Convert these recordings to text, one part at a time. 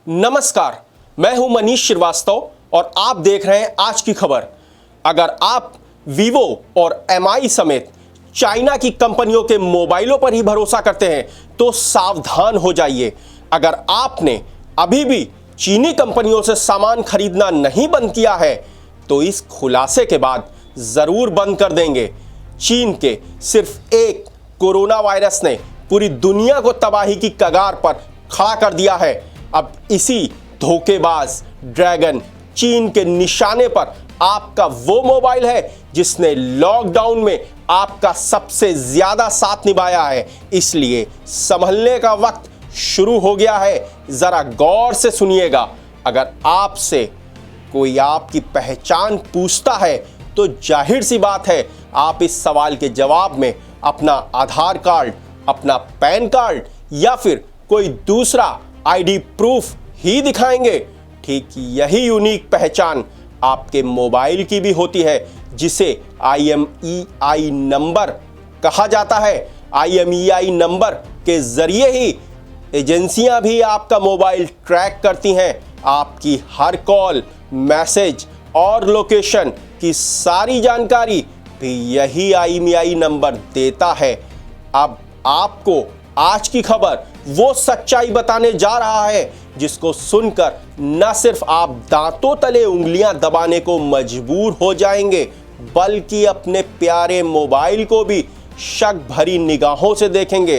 नमस्कार, मैं हूं मनीष श्रीवास्तव और आप देख रहे हैं आज की खबर। अगर आप वीवो और एमआई समेत चाइना की कंपनियों के मोबाइलों पर ही भरोसा करते हैं तो सावधान हो जाइए। अगर आपने अभी भी चीनी कंपनियों से सामान खरीदना नहीं बंद किया है तो इस खुलासे के बाद जरूर बंद कर देंगे। चीन के सिर्फ एक कोरोना वायरस ने पूरी दुनिया को तबाही की कगार पर खड़ा कर दिया है। अब इसी धोखेबाज ड्रैगन चीन के निशाने पर आपका वो मोबाइल है जिसने लॉकडाउन में आपका सबसे ज्यादा साथ निभाया है। इसलिए संभलने का वक्त शुरू हो गया है। जरा गौर से सुनिएगा। अगर आपसे कोई आपकी पहचान पूछता है तो जाहिर सी बात है आप इस सवाल के जवाब में अपना आधार कार्ड, अपना पैन कार्ड या फिर कोई दूसरा आईडी प्रूफ ही दिखाएंगे। ठीक यही यूनिक पहचान आपके मोबाइल की भी होती है जिसे IMEI नंबर कहा जाता है। IMEI नंबर के जरिए ही एजेंसियां भी आपका मोबाइल ट्रैक करती हैं। आपकी हर कॉल, मैसेज और लोकेशन की सारी जानकारी भी यही IMEI नंबर देता है। अब आपको आज की खबर वो सच्चाई बताने जा रहा है जिसको सुनकर न सिर्फ आप दांतों तले उंगलियां दबाने को मजबूर हो जाएंगे बल्कि अपने प्यारे मोबाइल को भी शक भरी निगाहों से देखेंगे।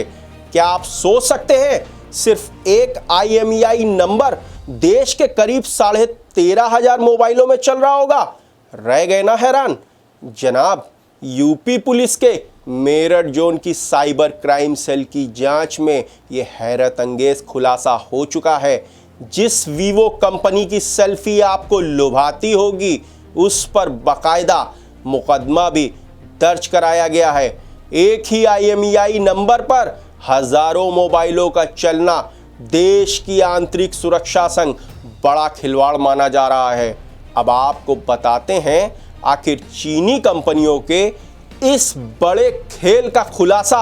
क्या आप सोच सकते हैं सिर्फ एक IMEI नंबर देश के करीब 13,500 मोबाइलों में चल रहा होगा? रह गए ना हैरान? जनाब, यूपी पुलिस के मेरठ जोन की साइबर क्राइम सेल की जांच में यह हैरत अंगेज खुलासा हो चुका है। जिस वीवो कंपनी की सेल्फी आपको लुभाती होगी उस पर बाकायदा मुकदमा भी दर्ज कराया गया है। एक ही IMEI नंबर पर हजारों मोबाइलों का चलना देश की आंतरिक सुरक्षा संग बड़ा खिलवाड़ माना जा रहा है। अब आपको बताते हैं आखिर चीनी कंपनियों के इस बड़े खेल का खुलासा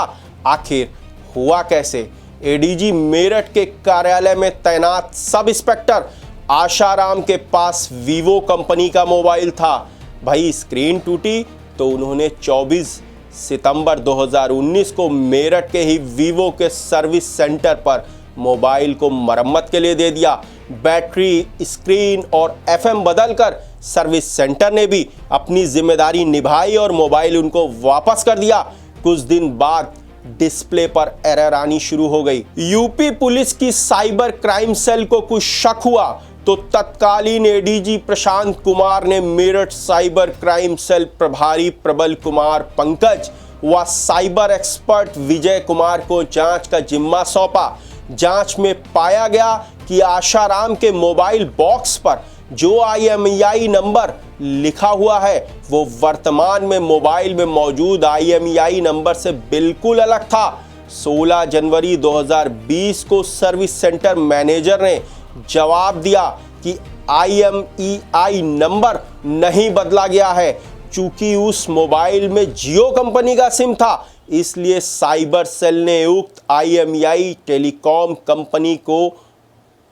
आखिर हुआ कैसे। ADG मेरठ के कार्यालय में तैनात सब इंस्पेक्टर आशाराम के पास वीवो कंपनी का मोबाइल था। भाई स्क्रीन टूटी तो उन्होंने 24 सितंबर 2019 को मेरठ के ही वीवो के सर्विस सेंटर पर मोबाइल को मरम्मत के लिए दे दिया। बैटरी, स्क्रीन और FM बदलकर सर्विस सेंटर ने भी अपनी जिम्मेदारी निभाई और मोबाइल उनको वापस कर दिया। कुछ दिन बाद डिस्प्ले पर एरर आनी शुरू हो गई। यूपी पुलिस की साइबर क्राइम सेल को कुछ शक हुआ तो तत्कालीन ADG प्रशांत कुमार ने मेरठ साइबर क्राइम सेल प्रभारी प्रबल कुमार पंकज व साइबर एक्सपर्ट विजय कुमार को जांच का जिम्मा सौंपा। जांच में पाया गया कि आशाराम के मोबाइल बॉक्स पर जो IMEI नंबर लिखा हुआ है वो वर्तमान में मोबाइल में मौजूद IMEI नंबर से बिल्कुल अलग था। 16 जनवरी 2020 को सर्विस सेंटर मैनेजर ने जवाब दिया कि IMEI नंबर नहीं बदला गया है। चूंकि उस मोबाइल में जियो कंपनी का सिम था इसलिए साइबर सेल ने उक्त IMEI टेलीकॉम कंपनी को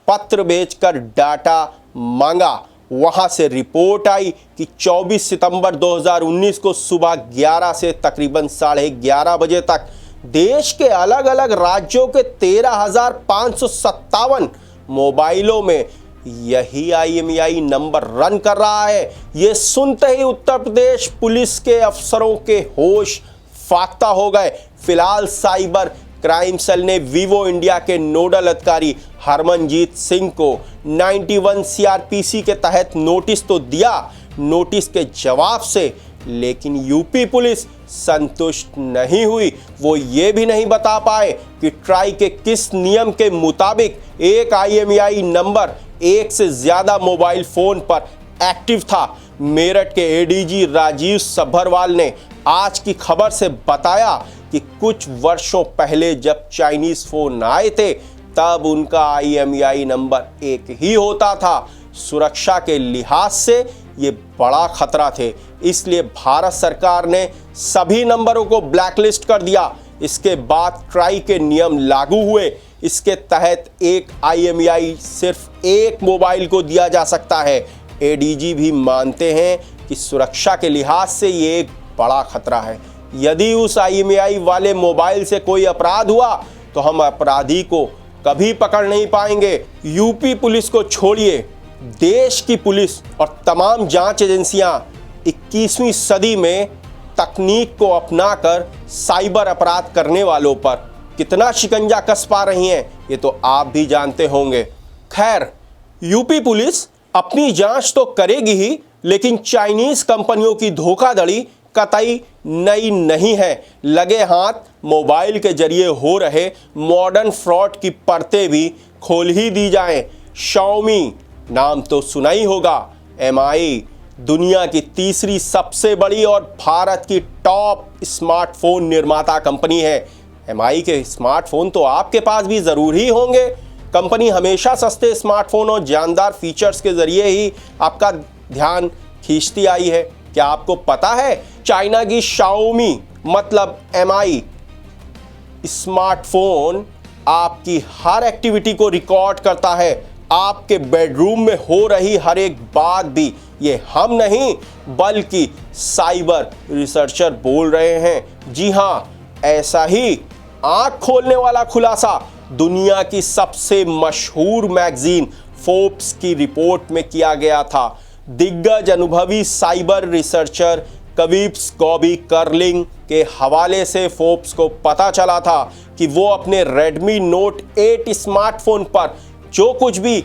पत्र भेजकर डाटा मांगा। वहां से रिपोर्ट आई कि 24 सितंबर 2019 को सुबह 11 से तकरीबन 11:30 बजे तक देश के अलग अलग राज्यों के 13,557 मोबाइलों में यही IMEI नंबर रन कर रहा है। यह सुनते ही उत्तर प्रदेश पुलिस के अफसरों के होश फाख्ता हो गए। फिलहाल साइबर क्राइम सेल ने वीवो इंडिया के नोडल अधिकारी हरमनजीत सिंह को 91 CRPC के तहत नोटिस तो दिया। नोटिस के जवाब से लेकिन यूपी पुलिस संतुष्ट नहीं हुई। वो ये भी नहीं बता पाए कि ट्राई के किस नियम के मुताबिक एक IMEI नंबर एक से ज्यादा मोबाइल फोन पर एक्टिव था। मेरठ के ADG राजीव सभरवाल ने आज की खबर से बताया कि कुछ वर्षों पहले जब चाइनीज फोन आए थे तब उनका IMEI नंबर एक ही होता था। सुरक्षा के लिहाज से ये बड़ा खतरा थे, इसलिए भारत सरकार ने सभी नंबरों को ब्लैकलिस्ट कर दिया। इसके बाद ट्राई के नियम लागू हुए। इसके तहत एक IMEI सिर्फ एक मोबाइल को दिया जा सकता है। ADG भी मानते हैं कि सुरक्षा के लिहाज से ये एक बड़ा खतरा है। यदि उस IMEI वाले मोबाइल से कोई अपराध हुआ तो हम अपराधी को कभी पकड़ नहीं पाएंगे। यूपी पुलिस को छोड़िए, देश की पुलिस और तमाम जांच एजेंसियां 21वीं सदी में तकनीक को अपनाकर साइबर अपराध करने वालों पर कितना शिकंजा कस पा रही हैं, ये तो आप भी जानते होंगे। खैर, यूपी पुलिस अपनी जांच तो करेगी ही, लेकिन चाइनीज कंपनियों की धोखाधड़ी कतई नई नहीं है। लगे हाथ मोबाइल के जरिए हो रहे मॉडर्न फ्रॉड की परतें भी खोल ही दी जाएं। Xiaomi नाम तो सुना ही होगा। MI दुनिया की तीसरी सबसे बड़ी और भारत की टॉप स्मार्टफोन निर्माता कंपनी है। MI के स्मार्टफोन तो आपके पास भी ज़रूर ही होंगे। कंपनी हमेशा सस्ते स्मार्टफोन और जानदार फीचर्स के ज़रिए ही आपका ध्यान खींचती आई है। क्या आपको पता है, चाइना की Xiaomi मतलब MI स्मार्टफोन आपकी हर एक्टिविटी को रिकॉर्ड करता है। आपके बेडरूम में हो रही हर एक बात भी ये हम नहीं बल्कि साइबर रिसर्चर बोल रहे हैं। जी हाँ, ऐसा ही आंख खोलने वाला खुलासा दुनिया की सबसे मशहूर मैगजीन फोर्ब्स की रिपोर्ट में किया गया था। दिग्गज अनुभवी साइबर रिसर्चर कविप्स गॉबी कर्लिंग के हवाले से फोर्ब्स को पता चला था कि वो अपने Redmi Note 8 स्मार्टफोन पर जो कुछ भी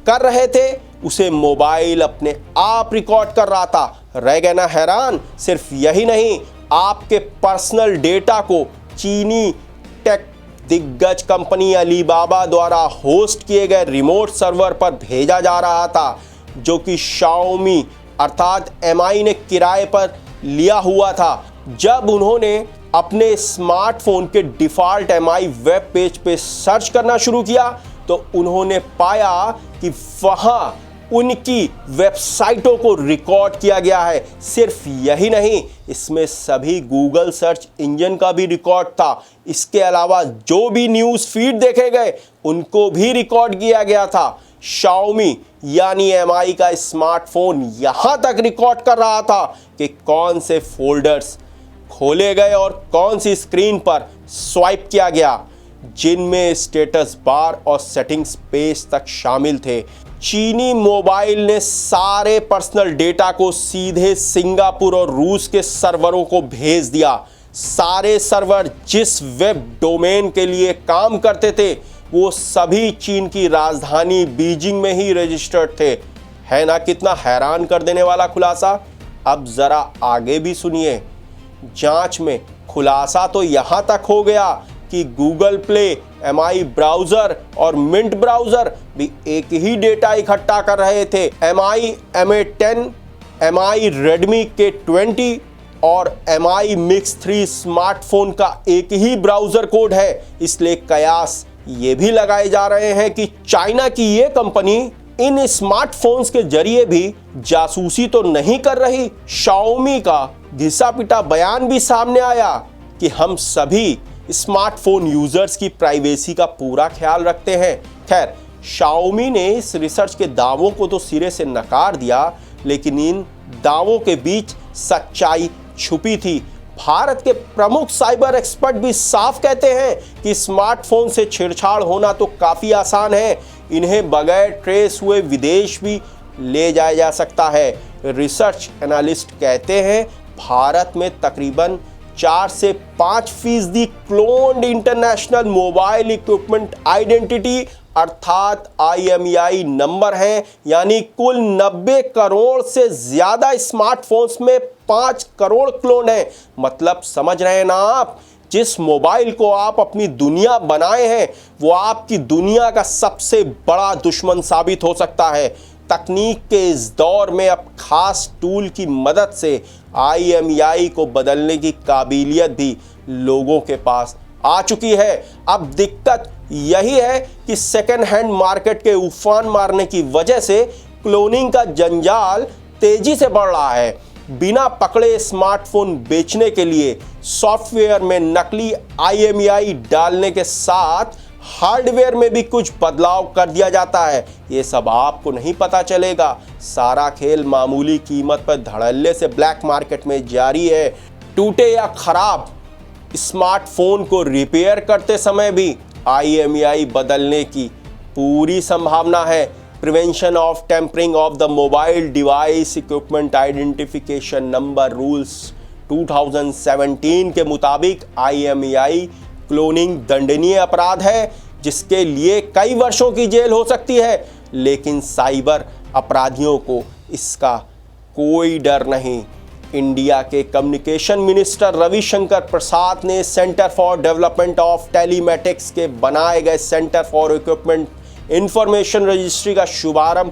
कर रहे थे उसे मोबाइल अपने आप रिकॉर्ड कर रहा था। रह गए ना हैरान? सिर्फ यही नहीं, आपके पर्सनल डेटा को चीनी टेक दिग्गज कंपनी अलीबाबा द्वारा होस्ट किए गए रिमोट सर्वर पर भेजा जा रहा था, जो कि Xiaomi अर्थात MI ने किराए पर लिया हुआ था। जब उन्होंने अपने स्मार्टफोन के डिफ़ॉल्ट MI वेब पेज पे सर्च करना शुरू किया तो उन्होंने पाया कि वहाँ उनकी वेबसाइटों को रिकॉर्ड किया गया है। सिर्फ यही नहीं, इसमें सभी गूगल सर्च इंजन का भी रिकॉर्ड था। इसके अलावा जो भी न्यूज़ फीड देखे गए उनको भी रिकॉर्ड किया गया था। Xiaomi यानी MI का स्मार्टफोन यहाँ तक रिकॉर्ड कर रहा था कि कौन से फोल्डर्स खोले गए और कौन सी स्क्रीन पर स्वाइप किया गया, जिनमें स्टेटस बार और सेटिंग्स पेज तक शामिल थे। चीनी मोबाइल ने सारे पर्सनल डेटा को सीधे सिंगापुर और रूस के सर्वरों को भेज दिया। सारे सर्वर जिस वेब डोमेन के लिए काम करते थे वो सभी चीन की राजधानी बीजिंग में ही रजिस्टर्ड थे। है ना कितना हैरान कर देने वाला खुलासा? अब जरा आगे भी सुनिए। जांच में खुलासा तो यहां तक हो गया कि गूगल प्ले, MI ब्राउज़र और मिंट ब्राउज़र भी एक ही डेटा इकट्ठा कर रहे थे। MI MA10, MI Redmi K20 और MI Mix 3 स्मार्टफोन का एक ही ब्राउज़र कोड है। इसलिए कयास ये भी लगाए जा रहे हैं कि चाइना की ये कंपनी इन स्मार्टफोन्स के जरिए भी जासूसी तो नहीं कर रही। Xiaomi का घिसा पिटा बयान भी सामने आया कि हम सभी स्मार्टफोन यूजर्स की प्राइवेसी का पूरा ख्याल रखते हैं। खैर, Xiaomi ने इस रिसर्च के दावों को तो सिरे से नकार दिया, लेकिन इन दावों के बीच सच्चाई छुपी थी। भारत के प्रमुख साइबर एक्सपर्ट भी साफ कहते हैं कि स्मार्टफोन से छेड़छाड़ होना तो काफ़ी आसान है, इन्हें बगैर ट्रेस हुए विदेश भी ले जाया जा सकता है। रिसर्च एनालिस्ट कहते हैं भारत में तकरीबन 4 से 5% cloned international mobile equipment identity अर्थात IMEI नंबर हैं, यानी कुल 90 करोड़ से ज़्यादा स्मार्टफोन्स में 5 करोड़ क्लोन हैं। मतलब समझ रहे हैं ना आप? जिस मोबाइल को आप अपनी दुनिया बनाए हैं वो आपकी दुनिया का सबसे बड़ा दुश्मन साबित हो सकता है। तकनीक के इस दौर में अब खास टूल की मदद से IMEI को बदलने की काबिलियत भी लोगों के पास आ चुकी है। अब दिक्कत यही है कि सेकेंड हैंड मार्केट के उफान मारने की वजह से क्लोनिंग का जंजाल तेजी से बढ़ रहा है। बिना पकड़े स्मार्टफोन बेचने के लिए सॉफ्टवेयर में नकली IMEI डालने के साथ हार्डवेयर में भी कुछ बदलाव कर दिया जाता है। ये सब आपको नहीं पता चलेगा। सारा खेल मामूली कीमत पर धड़ल्ले से ब्लैक मार्केट में जारी है। टूटे या खराब स्मार्टफोन को रिपेयर करते समय भी IMEI बदलने की पूरी संभावना है। Prevention of tampering of the mobile device equipment identification number rules 2017 के मुताबिक IMEI क्लोनिंग दंडनीय अपराध है, जिसके लिए कई वर्षों की जेल हो सकती है। लेकिन साइबर अपराधियों को इसका कोई डर नहीं। इंडिया के कम्युनिकेशन मिनिस्टर रविशंकर प्रसाद ने centre for development of telematics के बनाए गए centre for equipment information registry का शुभारंभ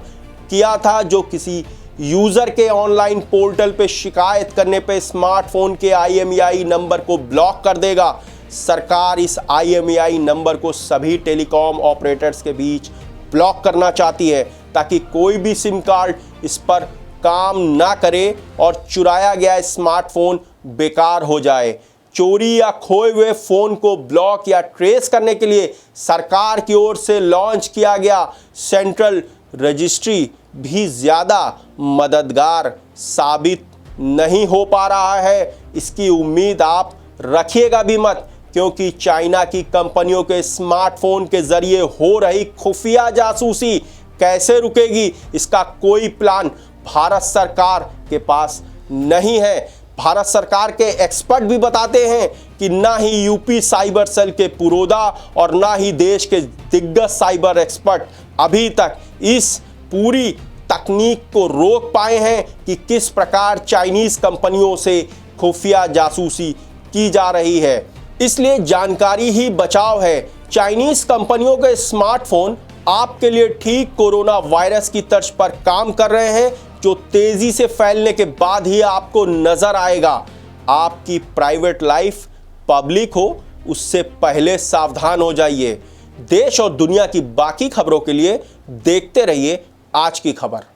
किया था, जो किसी यूजर के ऑनलाइन पोर्टल पे शिकायत करने पे स्मार्टफोन के IMEI नंबर को ब्लॉक कर देगा। सरकार इस IMEI नंबर को सभी टेलीकॉम ऑपरेटर्स के बीच ब्लॉक करना चाहती है, ताकि कोई भी सिम कार्ड इस पर काम ना करे और चुराया गया स्मार्टफोन बेकार हो जाए। चोरी या खोए हुए फोन को ब्लॉक या ट्रेस करने के लिए सरकार की ओर से लॉन्च किया गया सेंट्रल रजिस्ट्री भी ज़्यादा मददगार साबित नहीं हो पा रहा है। इसकी उम्मीद आप रखिएगा भी मत, क्योंकि चाइना की कंपनियों के स्मार्टफोन के जरिए हो रही खुफिया जासूसी कैसे रुकेगी, इसका कोई प्लान भारत सरकार के पास नहीं है। भारत सरकार के एक्सपर्ट भी बताते हैं कि ना ही यूपी साइबर सेल के पुरोधा और ना ही देश के दिग्गज साइबर एक्सपर्ट अभी तक इस पूरी तकनीक को रोक पाए हैं कि किस प्रकार चाइनीज कंपनियों से खुफिया जासूसी की जा रही है। इसलिए जानकारी ही बचाव है। चाइनीज कंपनियों के स्मार्टफोन आपके लिए ठीक कोरोना वायरस की तर्ज पर काम कर रहे हैं, जो तेजी से फैलने के बाद ही आपको नजर आएगा। आपकी प्राइवेट लाइफ पब्लिक हो, उससे पहले सावधान हो जाइए। देश और दुनिया की बाकी खबरों के लिए देखते रहिए आज की खबर।